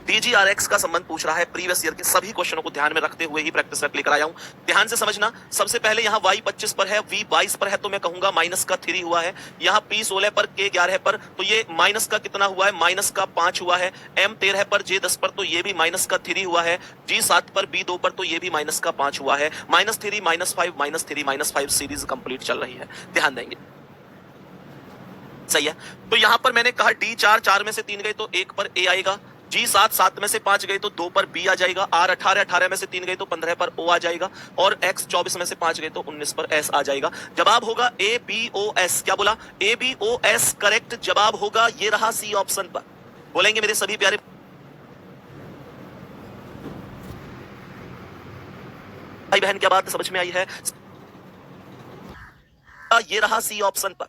DGRX का संबंध पूछ रहा है। प्रीवियस ईयर के सभी क्वेश्चनों को ध्यान में रखते हुए ही प्रैक्टिस लेकर आया हूं। ध्यान से समझना। सबसे पहले यहाँ y 25 पर है, v 22 पर है, तो मैं कहूंगा माइनस का 3 हुआ है। यहाँ p 16 पर, k 11 पर, तो ये माइनस का कितना हुआ है? माइनस का 5 हुआ है। m 13 पर, j 10 पर, तो ये भी माइनस का 3 हुआ है। g 7 पर, b 2 पर, तो ये भी माइनस का 5 हुआ है। -3 -5 -3 -5 सीरीज कंप्लीट चल रही है। ध्यान देंगे, सही है। तो यहां पर मैंने कहा D 4 में से 3 गए तो 1 पर A आएगा। G 7 में से 5 गए तो 2 पर B आ जाएगा। R 18 में से 3 गए तो 15 पर O आ जाएगा। और X 24 में से 5 गए तो 19 पर S आ जाएगा। जवाब होगा ABOS। क्या बोला? ABOS करेक्ट जवाब होगा। ये रहा C ऑप्शन पर। बोलेंगे मेरे सभी प्यारे भाई बहन, क्या बात समझ में आई है? ये रहा C ऑप्शन पर।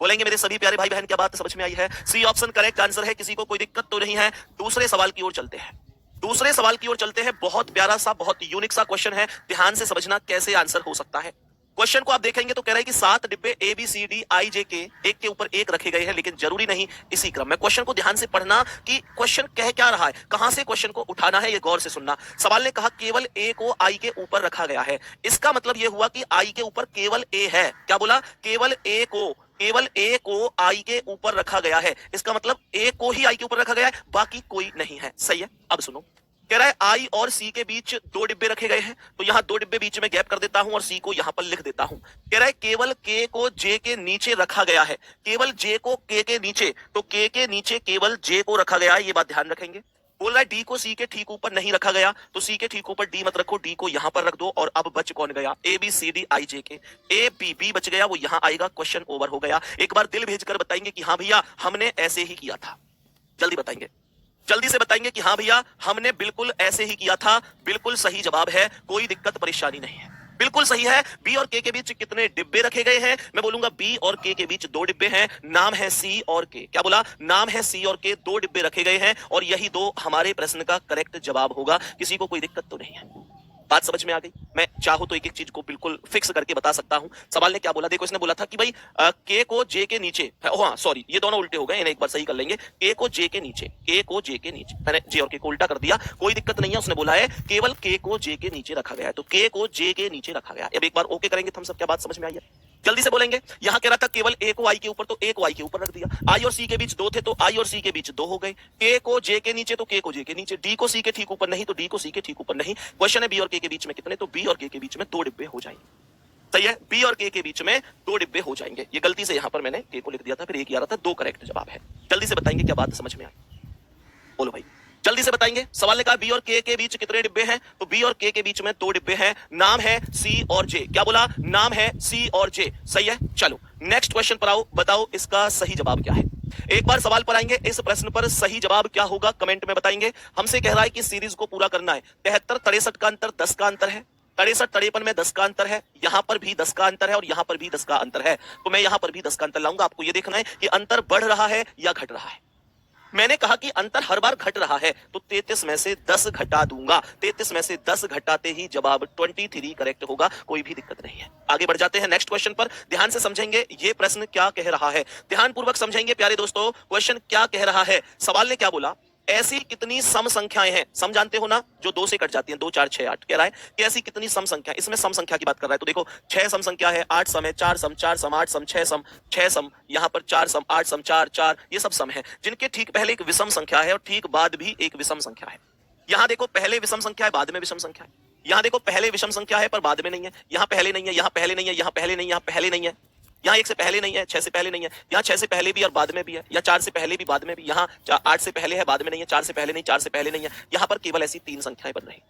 बोलेंगे मेरे सभी प्यारे भाई बहन, क्या बात समझ में आई है? सी ऑप्शन करेक्ट आंसर है। किसी को कोई दिक्कत तो नहीं है? दूसरे सवाल की ओर चलते हैं। दूसरे सवाल की ओर चलते हैं। बहुत प्यारा सा, बहुत यूनिक सा क्वेश्चन है। ध्यान से समझना कैसे आंसर हो सकता है। क्वेश्चन को आप देखेंगे तो कह रहा है कि 7 डिब्बे ABCDIJ के एक के ऊपर एक रखे गए हैं, लेकिन जरूरी नहीं इसी क्रम में। क्वेश्चन को ध्यान से पढ़ना कि क्वेश्चन कह क्या रहा है, कहां से क्वेश्चन को उठाना है, ये गौर से सुनना। सवाल ने कहा केवल A को I के ऊपर रखा गया है। इसका मतलब यह हुआ कि I के ऊपर केवल A है। क्या बोला? केवल A को I के ऊपर रखा गया है। इसका मतलब A को ही I के ऊपर रखा गया है, बाकी कोई नहीं है। सही है। अब सुनो, कह रहा है I और C के बीच 2 डिब्बे रखे गए हैं, तो यहाँ 2 डिब्बे बीच में गैप कर देता हूं और C को यहाँ पर लिख देता हूं। कह रहा है केवल K को J के नीचे रखा गया है। केवल J को K के नीचे, तो K के नीचे केवल J को रखा गया है। ये बात ध्यान रखेंगे। बोल रहा है D को C के ठीक ऊपर नहीं रखा गया, तो C के ठीक ऊपर D मत रखो, D को यहां पर रख दो। और अब बच कौन गया? ABCDIJ के B बच गया, वो यहां आएगा। क्वेश्चन ओवर हो गया। एक बार दिल भेजकर बताएंगे कि हाँ भैया हमने ऐसे ही किया था। जल्दी बताएंगे, जल्दी से बताएंगे कि हाँ भैया हमने बिल्कुल ऐसे ही किया था। बिल्कुल सही जवाब है, कोई दिक्कत परेशानी नहीं है, बिल्कुल सही है। B और K के बीच कितने डिब्बे रखे गए हैं? मैं बोलूंगा B और K के बीच 2 डिब्बे हैं। नाम है C और K। क्या बोला? नाम है C और K, 2 डिब्बे रखे गए हैं और यही 2 हमारे प्रश्न का करेक्ट जवाब होगा। किसी को कोई दिक्कत तो नहीं है? बात समझ में आ गई? मैं चाहूं तो एक एक चीज को बिल्कुल फिक्स करके बता सकता हूं। सवाल ने क्या बोला? देखो, इसने बोला था कि भाई K को J के नीचे, हाँ सॉरी, ये दोनों उल्टे हो गए, इन्हें एक बार सही कर लेंगे। K को J के नीचे, K को J के नीचे, मैंने J और K को उल्टा कर दिया, कोई दिक्कत नहीं है। उसने बोला है केवल K को J के नीचे रखा गया है, तो K को J के नीचे रखा गया। अब एक बार ओके करेंगे हम सब। क्या बात समझ में आई है? जल्दी से बोलेंगे। यहां कह रहा था केवल A को I के ऊपर, तो A को I के ऊपर रख दिया। I और C के बीच 2 थे, तो I और C के बीच 2 हो गए। K को J के नीचे, तो K को J के नीचे। D को C के ठीक ऊपर नहीं, तो D को C के ठीक ऊपर नहीं। क्वेश्चन है B और K के बीच में कितने, तो B और K के बीच में 2 डिब्बे हो जाएंगे। सही है। B और K के बीच में 2 डिब्बे हो जाएंगे। ये गलती से यहां पर मैंने K को लिख दिया था, फिर एक ही आ रहा था। 2 करेक्ट जवाब है। जल्दी से बताएंगे क्या बात समझ में आई? बोलो भाई, जल्दी से बताएंगे। सवाल ने कहा B और K के बीच कितने डिब्बे हैं, तो B और K के बीच में 2 डिब्बे हैं। नाम है C और J। क्या बोला? नाम है C और J। सही है। चलो नेक्स्ट क्वेश्चन पर आओ, बताओ इसका सही जवाब क्या है। एक बार सवाल पर आएंगे, इस प्रश्न पर सही जवाब क्या होगा कमेंट में बताएंगे। हमसे कह रहा है कि सीरीज को पूरा करना है। 73 63 का अंतर 10 का अंतर है। 63 53 में 10 का अंतर है। यहां पर भी 10 का अंतर है और यहां पर भी 10 का अंतर है, तो मैं यहां पर भी 10 का अंतर लाऊंगा। आपको यह देखना है कि अंतर बढ़ रहा है या घट रहा है। मैंने कहा कि अंतर हर बार घट रहा है, तो 33 में से 10 घटा दूंगा। 33 में से 10 घटाते ही जवाब 23 करेक्ट होगा, कोई भी दिक्कत नहीं है। आगे बढ़ जाते हैं नेक्स्ट क्वेश्चन पर। ध्यान से समझेंगे ये प्रश्न क्या कह रहा है, ध्यान पूर्वक समझेंगे प्यारे दोस्तों। क्वेश्चन क्या कह रहा है? सवाल ने क्या बोला? ऐसी कितनी सम संख्याएं हैं, सम जानते हो ना, जो 2 से कट जाती हैं, 2 4 6 8। कह रहा है कि ऐसी कितनी सम संख्या, इसमें सम संख्या की बात कर रहा है। तो देखो 6 सम संख्या है, 8 सम है, 4 सम, 4 सम, 8 सम, 6 सम, यहाँ पर 4 सम, 8 सम, 4 4, ये सब सम है, जिनके ठीक पहले एक विषम संख्या है और ठीक बाद भी एक विषम संख्या है। यहाँ देखो पहले विषम संख्या है, बाद में विषम संख्या है। यहाँ देखो पहले विषम संख्या है पर बाद में नहीं है। यहाँ पहले नहीं है, यहाँ पहले नहीं है, यहाँ पहले नहीं है, यहाँ पहले नहीं है। यहाँ 1 से पहले नहीं है, 6 से पहले नहीं है। यहाँ 6 से पहले भी और बाद में भी है। या 4 से पहले भी बाद में भी। यहाँ 8 से पहले है, बाद में नहीं है। 4 से पहले नहीं, 4 से पहले नहीं है। यहाँ पर केवल ऐसी 3 संख्याएं बन रही,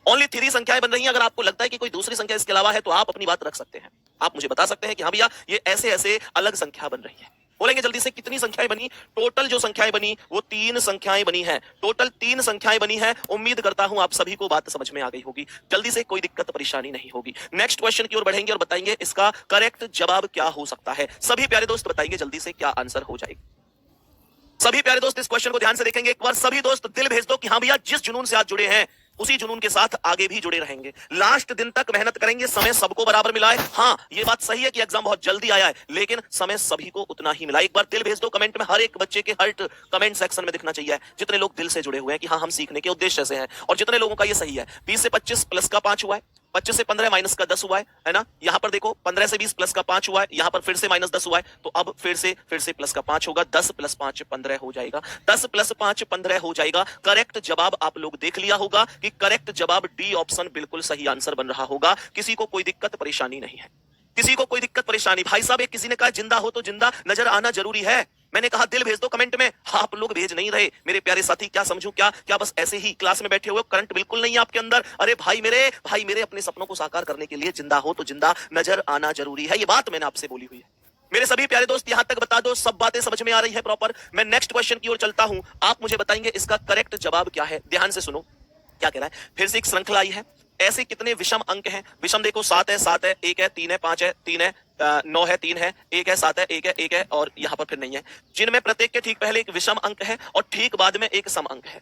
ओनली 3 संख्याएं बन रही हैं। अगर आपको लगता है कि कोई दूसरी संख्या इसके अलावा है, तो आप अपनी बात रख सकते हैं। आप मुझे बता सकते हैं कि हाँ भैया ये ऐसे ऐसे अलग संख्या बन रही है। बोलेंगे जल्दी से कितनी संख्याएं बनी? टोटल जो संख्याएं बनी वो 3 संख्याएं बनी है। टोटल 3 संख्याएं बनी है। उम्मीद करता हूं आप सभी को बात समझ में आ गई होगी। जल्दी से, कोई दिक्कत परेशानी नहीं होगी। नेक्स्ट क्वेश्चन की ओर बढ़ेंगे और बताएंगे इसका करेक्ट जवाब क्या हो सकता है। सभी प्यारे दोस्त बताएंगे जल्दी से क्या आंसर हो जाएगा। सभी प्यारे दोस्त इस क्वेश्चन को ध्यान से देखेंगे एक बार। सभी दोस्त दिल भेज दो कि हाँ भैया जिस जुनून से आज जुड़े हैं उसी जुनून के साथ आगे भी जुड़े रहेंगे, लास्ट दिन तक मेहनत करेंगे, समय सबको बराबर मिला है। हाँ, ये बात सही है कि एग्जाम बहुत जल्दी आया है, लेकिन समय सभी को उतना ही मिला। एक बार दिल भेज दो कमेंट में, हर एक बच्चे के हर्ट कमेंट सेक्शन में दिखना चाहिए जितने लोग दिल से जुड़े हुए हैं कि हाँ हम सीखने के उद्देश्य से हैं। और जितने लोगों का ये सही है, 20 से 25 प्लस का 5 हुआ है, 25 से 15 माइनस का 10 हुआ है ना। यहां पर देखो 15 से 20 प्लस का 5 हुआ है, यहां पर फिर से माइनस 10 हुआ है, तो अब फिर से प्लस का 5 होगा। 10 प्लस 5 15 हो जाएगा, 10 प्लस 5 15 हो जाएगा। करेक्ट जवाब आप लोग देख लिया होगा कि करेक्ट जवाब डी ऑप्शन बिल्कुल सही आंसर बन रहा होगा। किसी को कोई दिक्कत परेशानी नहीं है, किसी को कोई दिक्कत परेशानी। भाई साहब एक किसी ने कहा जिंदा हो तो जिंदा नजर आना जरूरी है, मैंने कहा दिल भेज दो कमेंट में, आप लोग भेज नहीं रहे। मेरे प्यारे साथी क्या समझूं, क्या बस ऐसे ही क्लास में बैठे हुए, करंट बिल्कुल नहीं है आपके अंदर। अरे भाई मेरे अपने सपनों को साकार करने के लिए जिंदा हो तो जिंदा नजर आना जरूरी है। ये बात मैंने आपसे बोली हुई है मेरे सभी प्यारे दोस्त। यहां तक बता दो, सब बातें समझ में आ रही है प्रॉपर। मैं नेक्स्ट क्वेश्चन की ओर चलता हूं, आप मुझे बताएंगे इसका करेक्ट जवाब क्या है। ध्यान से सुनो क्या कह रहा है। फिर से एक श्रृंखला आई है, ऐसे कितने विषम अंक हैं। विषम देखो 7 है, 7 है, 1 है, 3 है, 5 है, 3 है, 9 है, 3 है, 1 है, 7 है, 1 है, 1 है, और यहां पर फिर नहीं है, जिनमें प्रत्येक के ठीक पहले एक विषम अंक है और ठीक बाद में एक सम अंक है।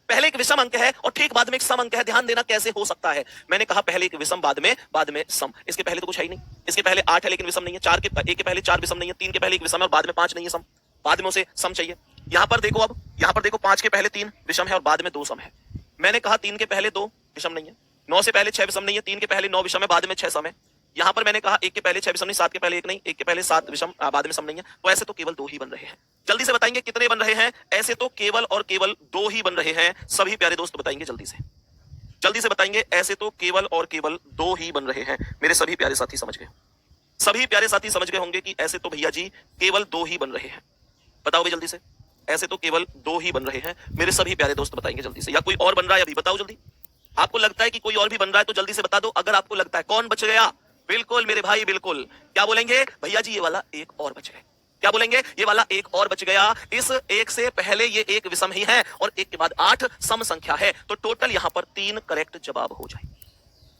पहले एक विषम अंक है और ठीक बाद में एक सम अंक है। ध्यान देना कैसे हो सकता है। मैंने कहा पहले एक विषम बाद में सम। इसके पहले तो कुछ है ही नहीं। इसके पहले 8 है लेकिन विषम नहीं है, 4 के एक के पहले 4 विषम नहीं है, 3 के पहले एक विषम है और बाद में 5 नहीं है सम, बाद में उसे सम चाहिए। यहां पर देखो, अब यहां पर देखो 5 के पहले 3 विषम है और बाद में 2 सम है। मैंने कहा 3 के पहले 2 विषम नहीं है, 9 से पहले 6 विषम नहीं है, 3 के पहले 9 विषम है, बाद में 6 सम है। यहां पर मैंने कहा 1 के पहले 6 विषम नहीं, 7 के पहले 1 नहीं, 1 के पहले 7 विषम, बाद में सम नहीं है। तो ऐसे तो केवल 2 ही बन रहे हैं। जल्दी से बताएंगे कितने बन रहे हैं। ऐसे तो केवल और केवल 2 ही बन रहे हैं। सभी प्यारे दोस्त बताएंगे जल्दी से बताएंगे। ऐसे तो केवल और केवल 2 ही बन रहे हैं। मेरे सभी प्यारे साथी समझ गए, सभी प्यारे साथी समझ गए होंगे कि ऐसे तो भैया जी केवल 2 ही बन रहे हैं। बताओ भी जल्दी से, ऐसे तो केवल 2 ही बन रहे हैं। मेरे सभी प्यारे दोस्त बताएंगे जल्दी से, या कोई और बन रहा है अभी, बताओ जल्दी। आपको लगता है कि कोई और भी बन रहा है तो जल्दी से बता दो। अगर आपको लगता है, कौन बच गया, बिल्कुल मेरे भाई बिल्कुल। क्या बोलेंगे भैया जी, ये वाला एक और बच गया। क्या बोलेंगे, ये वाला एक और बच गया। इस एक से पहले ये एक विषम ही है और एक के बाद 8 सम संख्या है, तो टोटल यहां पर 3 करेक्ट जवाब हो जाए,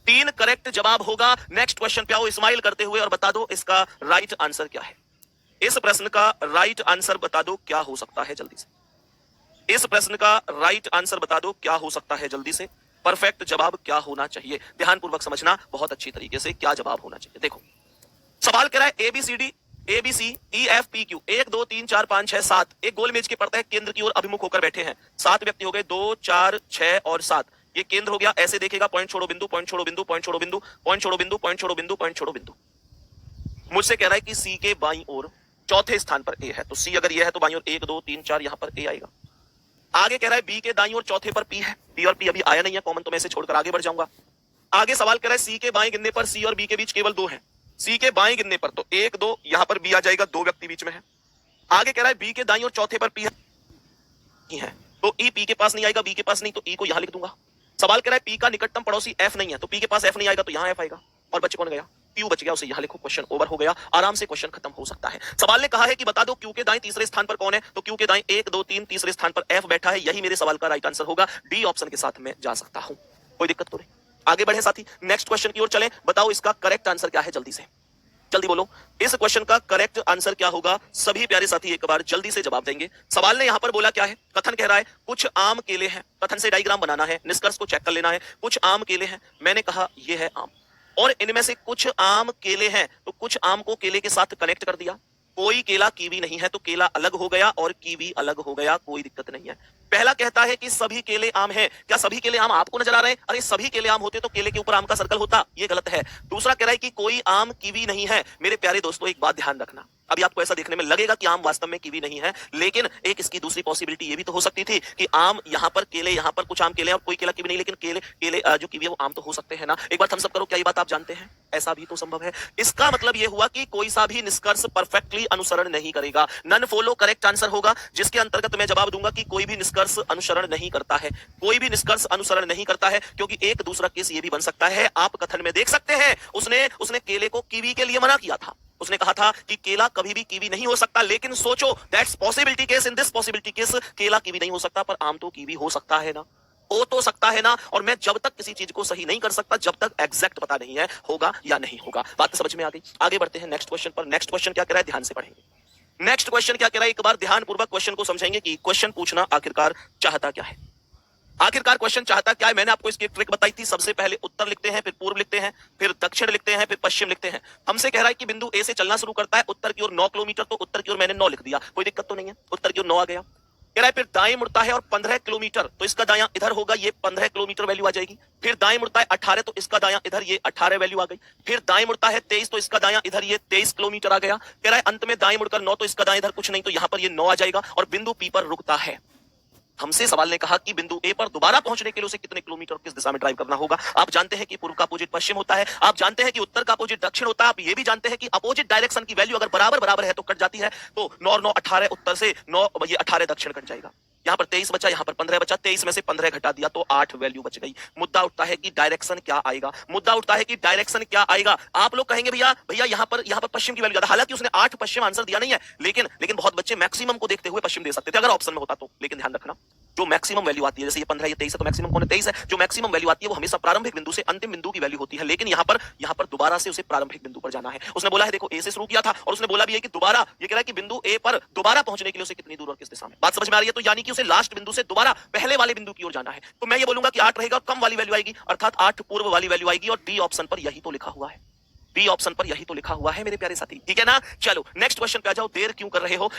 3 करेक्ट जवाब होगा। नेक्स्ट क्वेश्चन पे आओ स्माइल करते हुए और बता दो इसका राइट आंसर क्या है। इस प्रश्न का राइट आंसर बता दो क्या हो सकता है जल्दी से। इस प्रश्न का राइट आंसर बता दो क्या हो सकता है जल्दी से। परफेक्ट जवाब क्या होना चाहिए, ध्यानपूर्वक समझना बहुत अच्छी तरीके से, क्या जवाब होना चाहिए। देखो सवाल कह रहा है ABCD ABC EFPQ 1 2 3 4 5 6 7 एक गोल मेज के पड़ता है केंद्र की ओर अभिमुख होकर बैठे हैं। 7 व्यक्ति हो गए, 2 4 6 और 7। ये केंद्र हो गया। ऐसे देखेगा, पॉइंट छोड़ो बिंदु, पॉइंट छोड़ो बिंदु, पॉइंट छोड़ो बिंदु, पॉइंट छोड़ो बिंदु, पॉइंट छोड़ो बिंदु, पॉइंट छोड़ो बिंदु। मुझसे कह रहा है कि C के बाईं ओर चौथे स्थान पर A है, तो C अगर ये है तो बाईं ओर 1 2 3 4 यहां पर A आएगा। आगे कह रहा है B के दाईं ओर चौथे पर P है, P और P अभी आया नहीं है कॉमन, तो मैं इसे छोड़कर आगे बढ़ जाऊंगा। आगे सवाल कह रहा है C के बाएं गिनने पर C और B के बीच केवल 2 है। C के बाएं गिनने पर तो 1 2 यहां पर B आ जाएगा, 2 व्यक्ति बीच में है। आगे कह रहा है B के दाईं ओर चौथे पर P है, तो E P के पास नहीं आएगा, B के पास नहीं, तो E को यहां लिख दूंगा। सवाल कह रहा है P का निकटतम पड़ोसी F नहीं है, तो P के पास F नहीं आएगा, तो यहां F आएगा। और बच्चे कौन गया, Q बच गया, उसे यहां लिखो। क्वेश्चन ओवर हो गया, आराम से क्वेश्चन खत्म हो सकता है। सवाल ने कहा है कि बता दो Q के दाएं तीसरे स्थान पर कौन है, तो Q के दाएं 1 2 3 तीसरे स्थान पर F बैठा है। यही मेरे सवाल का राइट आंसर होगा। डी ऑप्शन के साथ मैं जा सकता हूं, कोई दिक्कत तो नहीं। आगे बढ़े साथी, नेक्स्ट क्वेश्चन की ओर चलें। बताओ इसका करेक्ट आंसर क्या है, जल्दी से जल्दी बोलो। इस क्वेश्चन का करेक्ट आंसर क्या होगा, सभी प्यारे साथी एक बार जल्दी से जवाब देंगे। सवाल ने यहां पर बोला क्या है, कथन कह रहा है कुछ आम केले हैं। कथन से डायग्राम बनाना है, निष्कर्ष को चेक कर लेना है। कुछ आम केले हैं, मैंने कहा ये है आम, और इनमें से कुछ आम केले हैं, तो कुछ आम को केले के साथ कनेक्ट कर दिया। कोई केला कीवी नहीं है, तो केला अलग हो गया और कीवी अलग हो गया, कोई दिक्कत नहीं है। पहला कहता है कि सभी केले आम हैं। क्या सभी केले आम आपको नजर आ रहे हैं? अरे सभी केले आम होते तो केले के ऊपर आम का सर्कल होता, ये गलत है। दूसरा कह रहा है कि कोई आम कीवी नहीं है। मेरे प्यारे दोस्तों एक बात ध्यान रखना, अभी आपको ऐसा देखने में लगेगा कि आम वास्तव में कीवी नहीं है, लेकिन एक इसकी दूसरी पॉसिबिलिटी ये भी तो हो सकती थी कि आम यहाँ पर केले, यहाँ पर कुछ आम केले और कोई केला कीवी नहीं, लेकिन केले जो कीवी है वो आम तो हो सकते हैं ना। एक बार थम्स अप करो, क्या ये बात आप जानते हैं? ऐसा भी तो संभव है। इसका मतलब ये हुआ कि कोई सा भी निष्कर्ष परफेक्टली अनुसरण नहीं करेगा। नन फॉलो करेक्ट आंसर होगा, जिसके अंतर्गत मैं जवाब दूंगा कि कोई भी निष्कर्ष अनुसरण नहीं करता है। कोई भी निष्कर्ष अनुसरण नहीं करता है, क्योंकि एक दूसरा केस ये भी बन सकता है। आप कथन में देख सकते हैं, उसने केले को कीवी के लिए मना किया था। उसने कहा था कि केला कभी भी कीवी नहीं हो सकता, लेकिन सोचो that's possibility case, in this possibility case केला कीवी नहीं हो सकता, पर आम तो कीवी हो सकता है ना, हो तो सकता है ना। और मैं जब तक किसी चीज को सही नहीं कर सकता, जब तक एग्जैक्ट पता नहीं है होगा या नहीं होगा। बात समझ में आ गई? आगे बढ़ते हैं नेक्स्ट क्वेश्चन पर। नेक्स्ट क्वेश्चन क्या कह रहा है, ध्यान से पढ़ेंगे। नेक्स्ट क्वेश्चन क्या कह रहा है, एक बार ध्यान पूर्वक क्वेश्चन को समझेंगे कि क्वेश्चन पूछना आखिरकार चाहता क्या है। आखिरकार क्वेश्चन चाहता क्या है? मैंने आपको इसकी एक ट्रिक बताई थी। सबसे पहले उत्तर लिखते हैं, फिर पूर्व लिखते हैं, फिर दक्षिण लिखते हैं, फिर पश्चिम लिखते हैं। हमसे कह रहा है कि बिंदु ए से चलना शुरू करता है उत्तर की ओर 9 किलोमीटर, तो उत्तर की ओर मैंने 9 लिख दिया, कोई दिक्कत तो नहीं है, उत्तर की ओर 9 आ गया। कह रहा है फिर दाएं मुड़ता है और 15 किलोमीटर, तो इसका दायां इधर होगा, ये 15 किलोमीटर वैल्यू आ जाएगी। फिर दाएं मुड़ता है 18, तो इसका दायां इधर, ये 18 वैल्यू आ गई। फिर दाएं मुड़ता है 23, तो इसका दायां इधर, ये 23 किलोमीटर आ गया। कह रहा है अंत में दाएं मुड़कर 9, तो इसका दायां इधर कुछ नहीं, तो यहां पर ये 9 आ जाएगा और बिंदु पी पर रुकता है। हमसे सवाल ने कहा कि बिंदु ए पर दोबारा पहुंचने के लिए उसे कितने किलोमीटर और किस दिशा में ड्राइव करना होगा। आप जानते हैं कि पूर्व का अपोजिट पश्चिम होता है, आप जानते हैं कि उत्तर का अपोजिट दक्षिण होता है, आप ये भी जानते हैं कि अपोजिट डायरेक्शन की वैल्यू अगर बराबर बराबर है तो कट जाती है। तो 9 और 9 18, उत्तर से 9 ये 18 दक्षिण कट जाएगा। यहाँ पर 23 बचा, यहाँ पर 15 बचा, 23 में से 15 घटा दिया तो 8 वैल्यू बच गई। मुद्दा उठता है कि डायरेक्शन क्या आएगा, मुद्दा उठता है कि डायरेक्शन क्या आएगा। आप लोग कहेंगे भैया भैया यहाँ पर पश्चिम की वैल्यू ज्यादा, हालांकि उसने 8 पश्चिम आंसर दिया नहीं है, लेकिन बहुत बच्चे मैक्सिमम को देखते हुए पश्चिम दे सकते थे अगर ऑप्शन में होता तो। लेकिन ध्यान रखना, जो मैक्सिमम वैल्यू आती है, जैसे ये 15 ये 23 है, तो मैक्सिमम कौन है? 23 है। जो मैक्सिमम वैल्यू आती है वो हमेशा प्रारंभिक बिंदु से अंतिम बिंदु की वैल्यू होती है, लेकिन यहाँ पर दोबारा से उसे प्रारंभिक बिंदु पर जाना है। उसने बोला है देखो ए से शुरू किया था, और उसने बोला भी है कि दोबारा, ये कह रहा है कि बिंदु ए पर दोबारा पहुंचने के लिए उसे कितनी दूर और किस दिशा में। बात समझ में आ रही है? तो यानी कि उसे लास्ट बिंदु से दोबारा पहले वाले बिंदु की ओर जाना है। तो मैं ये बोलूंगा कि 8 रहेगा और कम वाली वैल्यू आएगी, अर्थात 8 पूर्व वाली वैल्यू आएगी, और डी ऑप्शन पर यही तो लिखा हुआ है, बी ऑप्शन पर यही तो लिखा हुआ है मेरे प्यारे साथी। ठीक है ना? चलो नेक्स्ट क्वेश्चन पे आ जाओ। देर क्यों कर रहे हो?